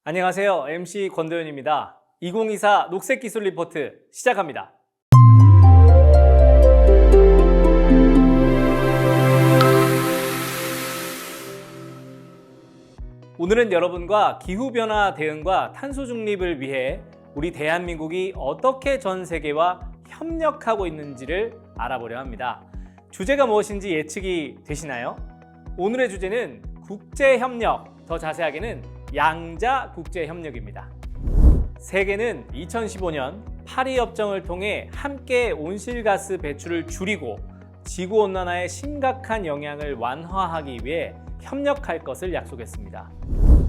안녕하세요. MC 권도현입니다. 2024 녹색기술 리포트 시작합니다. 오늘은 여러분과 기후변화 대응과 탄소 중립을 위해 우리 대한민국이 어떻게 전 세계와 협력하고 있는지를 알아보려 합니다. 주제가 무엇인지 예측이 되시나요? 오늘의 주제는 국제협력, 더 자세하게는 양자 국제협력입니다. 세계는 2015년 파리협정을 통해 함께 온실가스 배출을 줄이고 지구온난화에 심각한 영향을 완화하기 위해 협력할 것을 약속했습니다.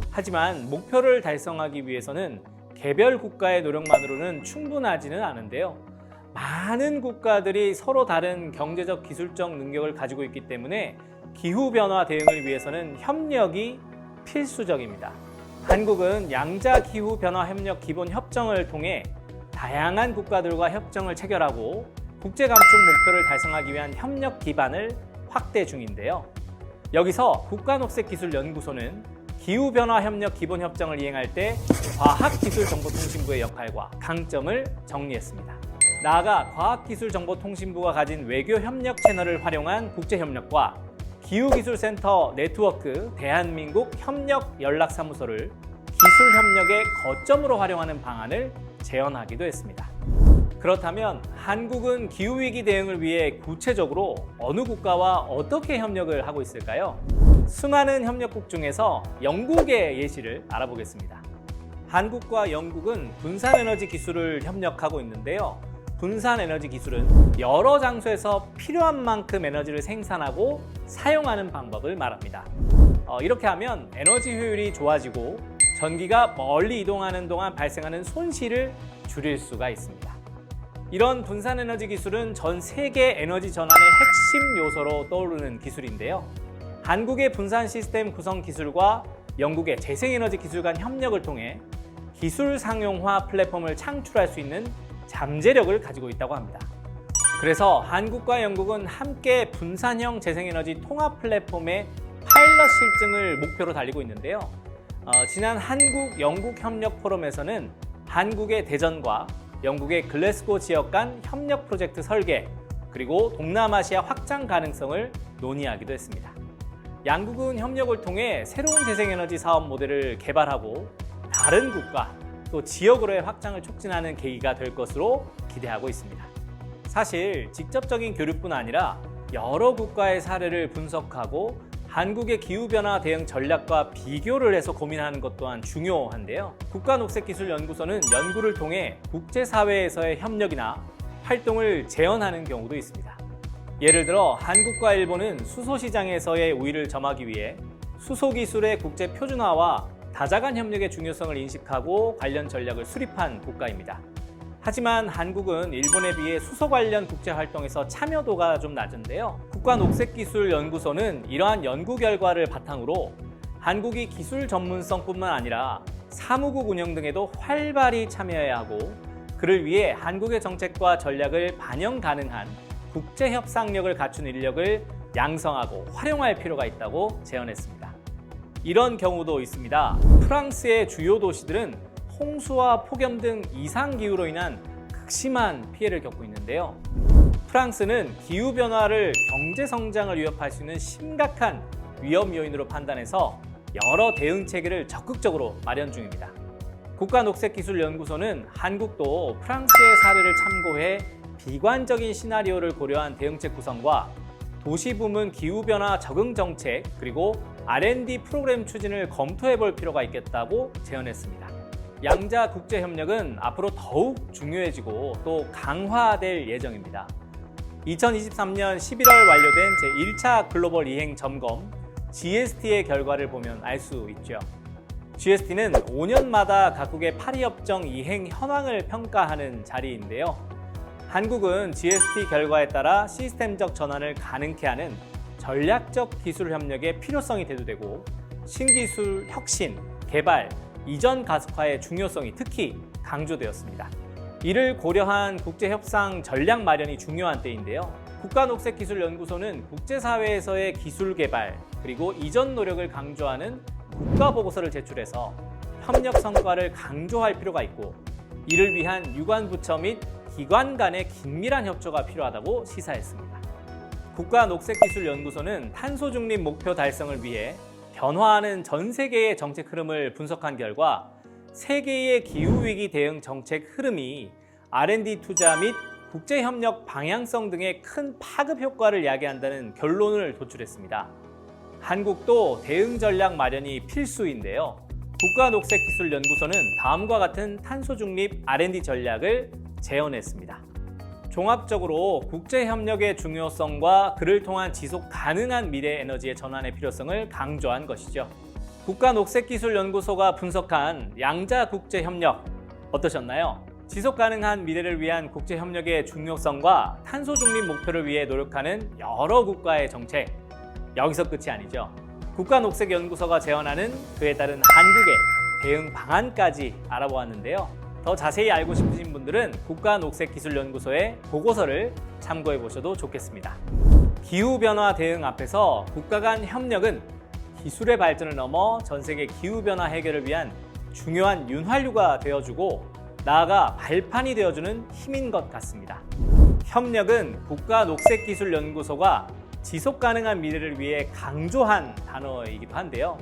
하지만 목표를 달성하기 위해서는 개별 국가의 노력만으로는 충분하지는 않은데요. 많은 국가들이 서로 다른 경제적 기술적 능력을 가지고 있기 때문에 기후변화 대응을 위해서는 협력이 필수적입니다. 한국은 양자기후변화협력 기본협정을 통해 다양한 국가들과 협정을 체결하고 국제감축 목표를 달성하기 위한 협력 기반을 확대 중인데요. 여기서 국가녹색기술연구소는 기후변화협력 기본협정을 이행할 때 과학기술정보통신부의 역할과 강점을 정리했습니다. 나아가 과학기술정보통신부가 가진 외교협력 채널을 활용한 국제협력과 기후기술센터 네트워크 대한민국 협력연락사무소를 기술협력의 거점으로 활용하는 방안을 제언하기도 했습니다. 그렇다면 한국은 기후위기 대응을 위해 구체적으로 어느 국가와 어떻게 협력을 하고 있을까요? 수많은 협력국 중에서 영국의 예시를 알아보겠습니다. 한국과 영국은 분산에너지 기술을 협력하고 있는데요. 분산에너지 기술은 여러 장소에서 필요한 만큼 에너지를 생산하고 사용하는 방법을 말합니다. 이렇게 하면 에너지 효율이 좋아지고 전기가 멀리 이동하는 동안 발생하는 손실을 줄일 수가 있습니다. 이런 분산에너지 기술은 전 세계 에너지 전환의 핵심 요소로 떠오르는 기술인데요. 한국의 분산 시스템 구성 기술과 영국의 재생에너지 기술 간 협력을 통해 기술 상용화 플랫폼을 창출할 수 있는 잠재력을 가지고 있다고 합니다. 그래서 한국과 영국은 함께 분산형 재생에너지 통합 플랫폼의 파일럿 실증을 목표로 달리고 있는데요. 지난 한국-영국 협력 포럼에서는 한국의 대전과 영국의 글래스고 지역 간 협력 프로젝트 설계, 그리고 동남아시아 확장 가능성을 논의하기도 했습니다. 양국은 협력을 통해 새로운 재생에너지 사업 모델을 개발하고 다른 국가, 또 지역으로의 확장을 촉진하는 계기가 될 것으로 기대하고 있습니다. 사실 직접적인 교류뿐 아니라 여러 국가의 사례를 분석하고 한국의 기후변화 대응 전략과 비교를 해서 고민하는 것 또한 중요한데요. 국가녹색기술연구소는 연구를 통해 국제사회에서의 협력이나 활동을 제언하는 경우도 있습니다. 예를 들어 한국과 일본은 수소시장에서의 우위를 점하기 위해 수소기술의 국제 표준화와 다자간 협력의 중요성을 인식하고 관련 전략을 수립한 국가입니다. 하지만 한국은 일본에 비해 수소 관련 국제활동에서 참여도가 좀 낮은데요. 국가녹색기술연구소는 이러한 연구 결과를 바탕으로 한국이 기술 전문성뿐만 아니라 사무국 운영 등에도 활발히 참여해야 하고 그를 위해 한국의 정책과 전략을 반영 가능한 국제협상력을 갖춘 인력을 양성하고 활용할 필요가 있다고 제언했습니다. 이런 경우도 있습니다. 프랑스의 주요 도시들은 홍수와 폭염 등 이상기후로 인한 극심한 피해를 겪고 있는데요. 프랑스는 기후변화를 경제성장을 위협할 수 있는 심각한 위험 요인으로 판단해서 여러 대응 체계를 적극적으로 마련 중입니다. 국가녹색기술연구소는 한국도 프랑스의 사례를 참고해 비관적인 시나리오를 고려한 대응책 구성과 도시부문 기후변화 적응 정책, 그리고 R&D 프로그램 추진을 검토해 볼 필요가 있겠다고 제언했습니다. 양자 국제협력은 앞으로 더욱 중요해지고 또 강화될 예정입니다. 2023년 11월 완료된 제1차 글로벌 이행 점검 GST의 결과를 보면 알 수 있죠. GST는 5년마다 각국의 파리협정 이행 현황을 평가하는 자리인데요. 한국은 GST 결과에 따라 시스템적 전환을 가능케 하는 전략적 기술 협력의 필요성이 대두되고 신기술 혁신, 개발, 이전 가속화의 중요성이 특히 강조되었습니다. 이를 고려한 국제협상 전략 마련이 중요한 때인데요. 국가녹색기술연구소는 국제사회에서의 기술 개발 그리고 이전 노력을 강조하는 국가보고서를 제출해서 협력 성과를 강조할 필요가 있고, 이를 위한 유관 부처 및 기관 간의 긴밀한 협조가 필요하다고 시사했습니다. 국가녹색기술연구소는 탄소 중립 목표 달성을 위해 변화하는 전 세계의 정책 흐름을 분석한 결과 세계의 기후위기 대응 정책 흐름이 R&D 투자 및 국제협력 방향성 등의 큰 파급 효과를 야기한다는 결론을 도출했습니다. 한국도 대응 전략 마련이 필수인데요. 국가녹색기술연구소는 다음과 같은 탄소 중립 R&D 전략을 제언했습니다. 종합적으로 국제협력의 중요성과 그를 통한 지속 가능한 미래 에너지의 전환의 필요성을 강조한 것이죠. 국가녹색기술연구소가 분석한 양자 국제협력 어떠셨나요? 지속 가능한 미래를 위한 국제협력의 중요성과 탄소 중립 목표를 위해 노력하는 여러 국가의 정책, 여기서 끝이 아니죠. 국가녹색연구소가 제언하는 그에 따른 한국의 대응 방안까지 알아보았는데요. 더 자세히 알고 싶으신 분들은 국가녹색기술연구소의 보고서를 참고해 보셔도 좋겠습니다. 기후변화 대응 앞에서 국가 간 협력은 기술의 발전을 넘어 전 세계 기후변화 해결을 위한 중요한 윤활유가 되어주고 나아가 발판이 되어주는 힘인 것 같습니다. 협력은 국가녹색기술연구소가 지속 가능한 미래를 위해 강조한 단어이기도 한데요.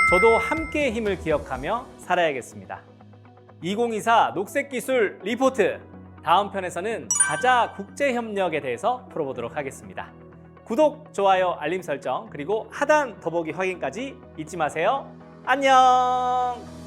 저도 함께의 힘을 기억하며 살아야겠습니다. 2024 녹색기술 리포트, 다음 편에서는 다자 국제협력에 대해서 풀어보도록 하겠습니다. 구독, 좋아요, 알림 설정, 그리고 하단 더보기 확인까지 잊지 마세요. 안녕!